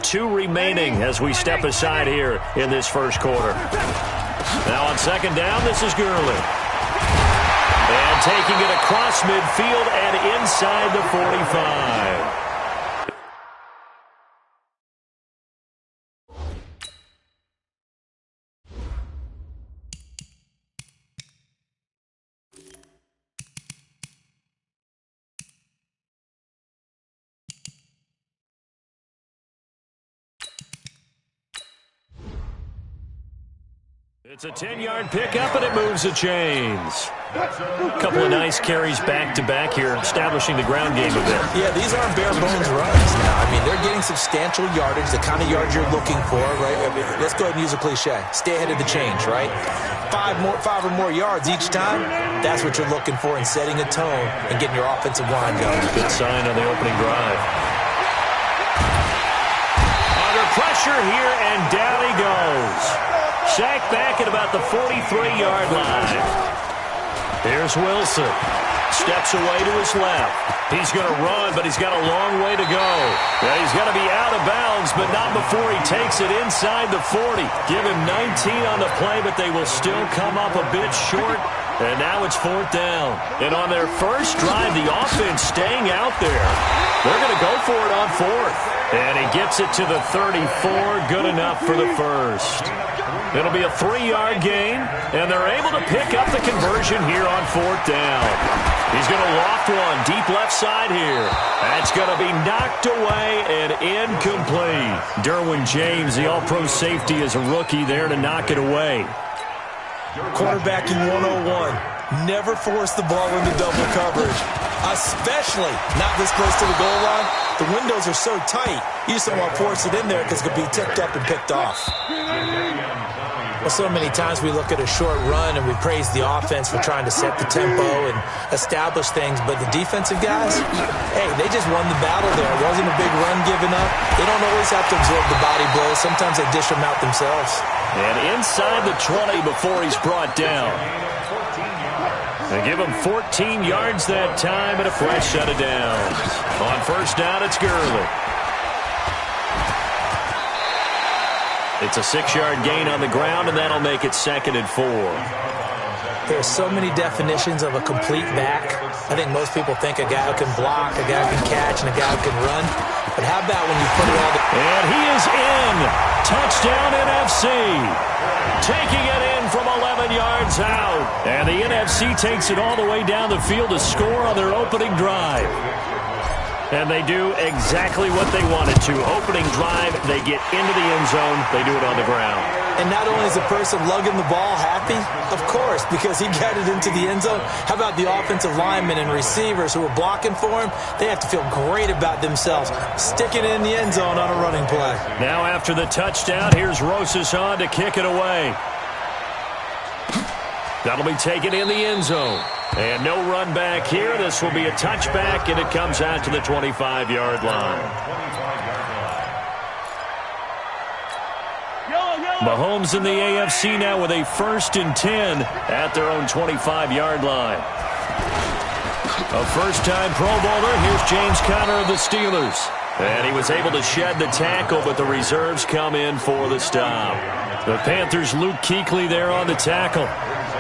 2 remaining as we step aside here in this first quarter. Now on second down, this is Gurley. And taking it across midfield and inside the 45. It's a 10-yard pickup, and it moves the chains. A couple of nice carries back-to-back here, establishing the ground game a bit. Yeah, these aren't bare-bones runs now. I mean, they're getting substantial yardage, the kind of yards you're looking for, right? I mean, let's go ahead and use a cliche. Stay ahead of the change, right? 5 or more yards each time, that's what you're looking for in setting a tone and getting your offensive line going. Good sign on the opening drive. Under pressure here, and down he goes. Sacked back at about the 43-yard line. Here's Wilson. Steps away to his left. He's going to run, but he's got a long way to go. Yeah, he's got to be out of bounds, but not before he takes it inside the 40. Give him 19 on the play, but they will still come up a bit short. And now it's 4th down. And on their first drive, the offense staying out there. They're going to go for it on 4th. And he gets it to the 34. Good enough for the first. It'll be a 3-yard gain, and they're able to pick up the conversion here on 4th down. He's going to loft one deep left side here. That's going to be knocked away and incomplete. Derwin James, the all-pro safety, is a rookie there to knock it away. Quarterbacking 101. Never force the ball into double coverage, especially not this close to the goal line. The windows are so tight, you just don't want to force it in there because it could be tipped up and picked off. Well, so many times we look at a short run and we praise the offense for trying to set the tempo and establish things, but the defensive guys, hey, they just won the battle there. It wasn't a big run given up. They don't always have to absorb the body blows. Sometimes they dish them out themselves. And inside the 20 before he's brought down. They give him 14 yards that time and a fresh set of downs. On first down, it's Gurley. It's a 6-yard gain on the ground, and that'll make it 2nd and 4. There's so many definitions of a complete back. I think most people think a guy who can block, a guy who can catch, and a guy who can run. But how about when you put it all together? And he is in. Touchdown NFC. Taking it in from 11 yards out. And the NFC takes it all the way down the field to score on their opening drive. And they do exactly what they wanted to. Opening drive, they get into the end zone. They do it on the ground. And not only is the person lugging the ball happy, of course, because he got it into the end zone. How about the offensive linemen and receivers who are blocking for him? They have to feel great about themselves, sticking it in the end zone on a running play. Now after the touchdown, here's Rosas on to kick it away. That'll be taken in the end zone. And no run back here. This will be a touchback, and it comes out to the 25-yard line. Mahomes in the AFC now with a 1st and 10 at their own 25-yard line. A first-time Pro Bowler. Here's James Conner of the Steelers. And he was able to shed the tackle, but the reserves come in for the stop. The Panthers' Luke Kuechly there on the tackle.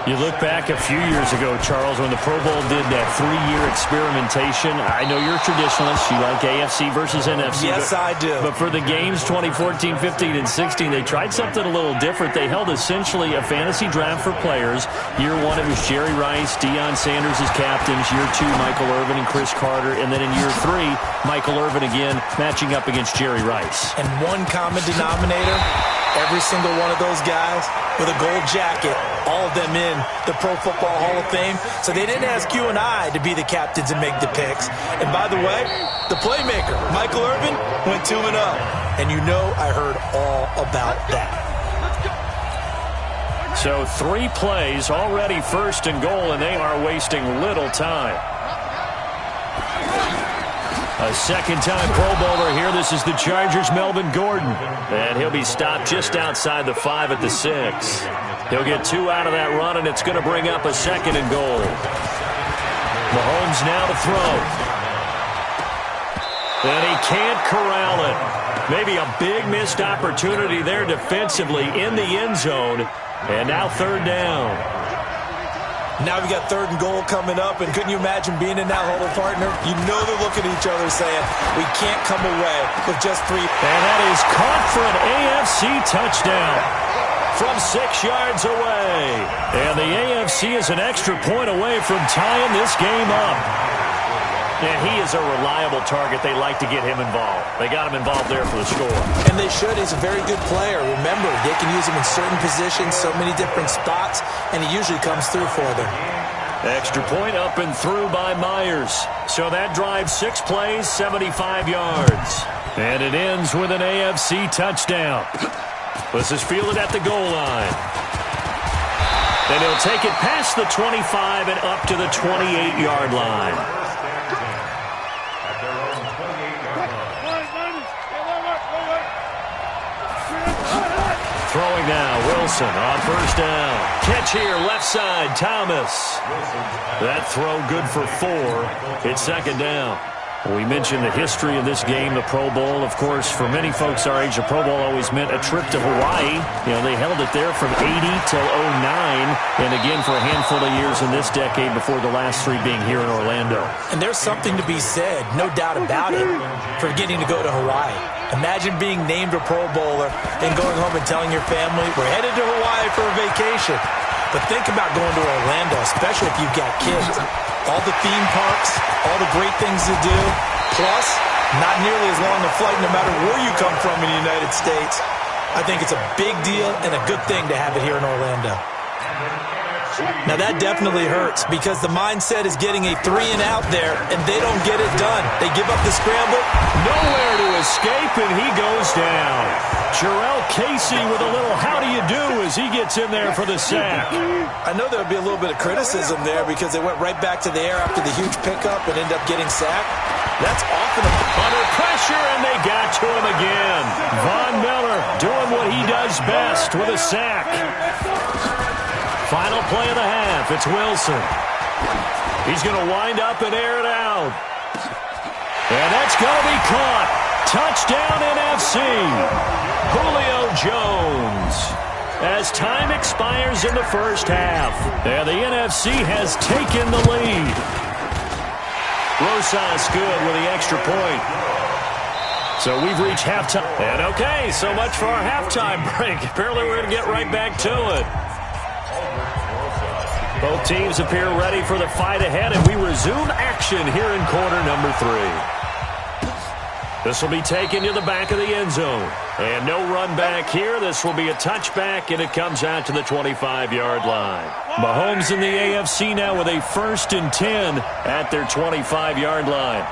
You look back a few years ago, Charles, when the Pro Bowl did that 3-year experimentation. I know you're a traditionalist. You like AFC versus NFC. Yes, I do. But for the games 2014, 15, and 16, they tried something a little different. They held essentially a fantasy draft for players. Year 1, it was Jerry Rice, Deion Sanders as captains. Year 2, Michael Irvin and Chris Carter. And then in year 3, Michael Irvin again matching up against Jerry Rice. And one common denominator, every single one of those guys with a gold jacket, all of them in the Pro Football Hall of Fame. So they didn't ask you and I to be the captains and make the picks. And by the way, the playmaker, Michael Irvin, went 2-0. And you know I heard all about that. So 3 plays, already 1st and goal, and they are wasting little time. A second-time Pro Bowler here. This is the Chargers' Melvin Gordon. And he'll be stopped just outside the 5 at the 6. He'll get 2 out of that run, and it's going to bring up a 2nd and goal. Mahomes now to throw. And he can't corral it. Maybe a big missed opportunity there defensively in the end zone. And now third down. Now we got third and goal coming up, and couldn't you imagine being in that huddle, partner? You know they're looking at each other saying, we can't come away with just 3. And that is caught for an AFC touchdown from 6 yards away. And the AFC is an extra point away from tying this game up. And he is a reliable target. They like to get him involved. They got him involved there for the score. And they should. He's a very good player. Remember, they can use him in certain positions, so many different spots, and he usually comes through for them. Extra point up and through by Myers. So that drives 6 plays, 75 yards. And it ends with an AFC touchdown. This is fielded at the goal line. And he'll take it past the 25 and up to the 28-yard line. Throwing now, Wilson on first down. Catch here, left side, Thomas. That throw good for 4. It's second down. We mentioned the history of this game, the Pro Bowl. Of course, for many folks our age, the Pro Bowl always meant a trip to Hawaii. You know, they held it there from 80 till 09, and again for a handful of years in this decade before the last 3 being here in Orlando. And there's something to be said, no doubt about it, for getting to go to Hawaii. Imagine being named a Pro Bowler and going home and telling your family, we're headed to Hawaii for a vacation. But think about going to Orlando, especially if you've got kids. All the theme parks, all the great things to do, plus not nearly as long a flight no matter where you come from in the United States. I think it's a big deal and a good thing to have it here in Orlando. Now that definitely hurts because the mindset is getting a 3-and-out there, and they don't get it done. They give up the scramble. Nowhere to escape, and he goes down. Jarrell Casey with a little how do you do as he gets in there for the sack. I know there would be a little bit of criticism there because they went right back to the air after the huge pickup and ended up getting sacked. That's often under pressure, and they got to him again. Von Miller doing what he does best with a sack. Final play of the half. It's Wilson. He's going to wind up and air it out. And that's going to be caught. Touchdown NFC. Julio Jones. As time expires in the first half. And the NFC has taken the lead. Rosas good with the extra point. So we've reached halftime. And okay, so much for our halftime break. Apparently we're going to get right back to it. Both teams appear ready for the fight ahead, and we resume action here in quarter number 3. This will be taken to the back of the end zone. And no run back here. This will be a touchback, and it comes out to the 25-yard line. Mahomes in the AFC now with a 1st and 10 at their 25-yard line.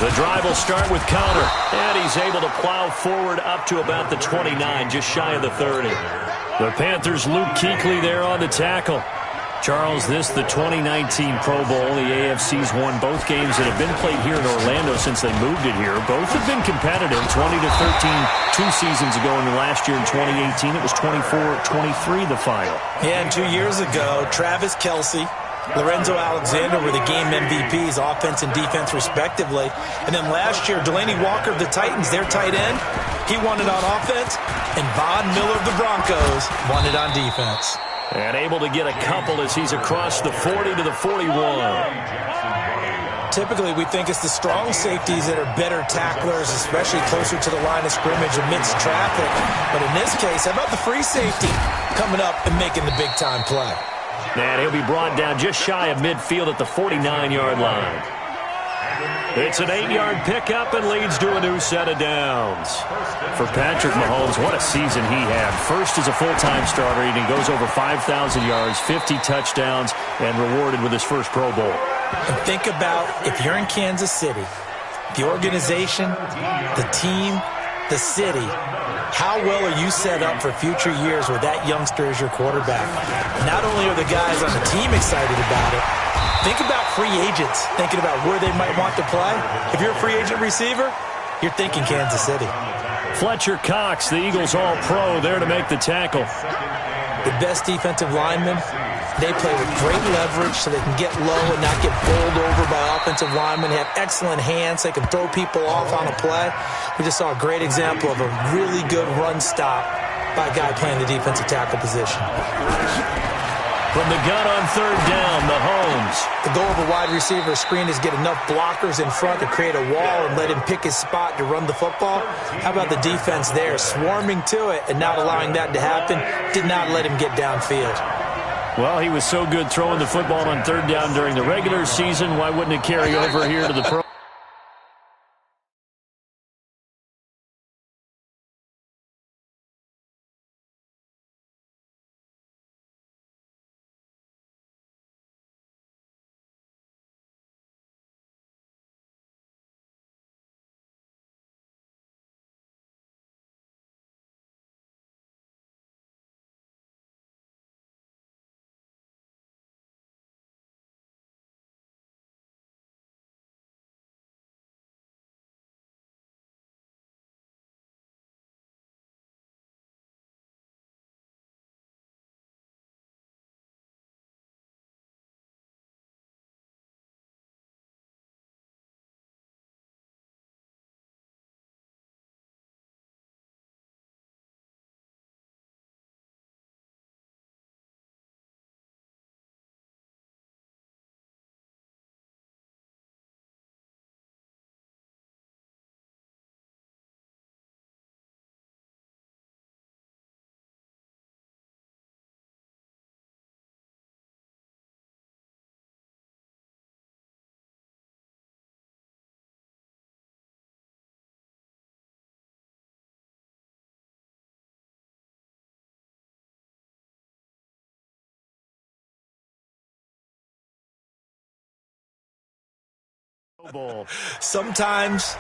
The drive will start with Connor, and he's able to plow forward up to about the 29, just shy of the 30. The Panthers' Luke Kuechly there on the tackle. Charles, this the 2019 Pro Bowl. The AFC's won both games that have been played here in Orlando since they moved it here. Both have been competitive, 20-13 2 seasons ago, and last year in 2018 it was 24-23 the final. Yeah, and 2 years ago, Travis Kelce, Lorenzo Alexander were the game MVPs, offense and defense respectively. And then last year, Delaney Walker of the Titans, their tight end, he won it on offense. And Von Miller of the Broncos won it on defense. And able to get a couple as he's across the 40 to the 41. Typically, we think it's the strong safeties that are better tacklers, especially closer to the line of scrimmage amidst traffic. But in this case, how about the free safety coming up and making the big-time play? And he'll be brought down just shy of midfield at the 49-yard line. It's an 8-yard pickup and leads to a new set of downs. For Patrick Mahomes, what a season he had. First as a full-time starter, and he goes over 5,000 yards, 50 touchdowns, and rewarded with his first Pro Bowl. And think about if you're in Kansas City, the organization, the team, the city, how well are you set up for future years with that youngster as your quarterback? Not only are the guys on the team excited about it, think about free agents thinking about where they might want to play. If you're a free agent receiver, you're thinking Kansas City. Fletcher Cox, the Eagles All-Pro, there to make the tackle. The best defensive lineman They play with great leverage so they can get low and not get bowled over by offensive linemen. They have excellent hands. They can throw people off on a play. We just saw a great example of a really good run stop by a guy playing the defensive tackle position. From the gun on third down, Mahomes. The goal of a wide receiver screen is get enough blockers in front to create a wall and let him pick his spot to run the football. How about the defense there, swarming to it and not allowing that to happen? Did not let him get downfield. Well, he was so good throwing the football on third down during the regular season. Why wouldn't it carry over here to the Pro Sometimes